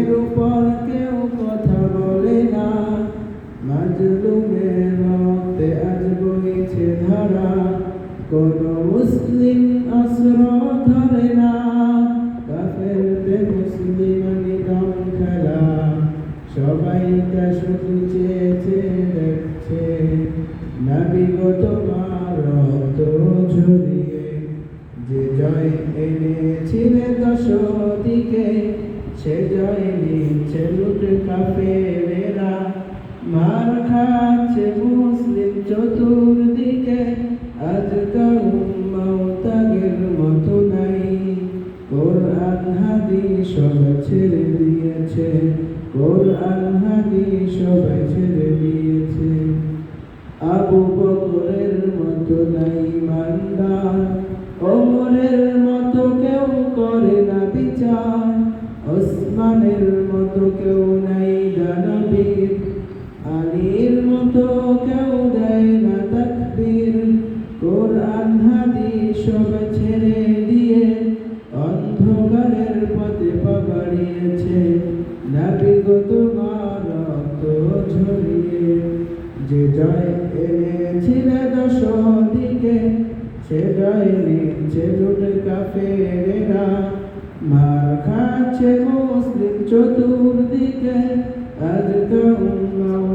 মুখের উপর কেউ কথা বলে না, মাজলুমের রক্তে আজ বইছে ধারা, কোন মুসলিম অস্ত্র ধরে না। কাফেরদের মুসলিমানি দম খেলা, সবাই তা শুধু চেয়েছে দেখছে। নবী গো তোমার রক্ত ঝরিয়ে যে জয় এনেছিলে দশ দিকে, সে জয় নিচ্ছে লুট কাফেরেরা, মার খাচ্ছে মুসলিম চতুর্দিকে। আজকাল উম্মাও তাগের মতো নাই, কোরআন হাদিস সব ছেড়ে দিয়েছে, কোরআন হাদিস সবাই ছেড়ে দিয়েছে। আবু বকরের মতো নাই ইমানদার, ওমরের মতো কেউ করে না বিচার, ওসমানের মতো কেউ নাই দানবীর, আলীর মতো কেউ দেয় না তাকবীর। কোরআন হাদিস সব ছেড়ে দিয়ে অন্ধকারের পথে পা বাড়িয়েছে। নবী গো তোমার রক্ত ঝরিয়ে যে জয় এনেছিলে দশ দিকে, সে জয় নিচ্ছে লুট কাফেরেরা, মার খাচ্ছে মুসলিম চতুর্দিকে। আজকাল উম্মাও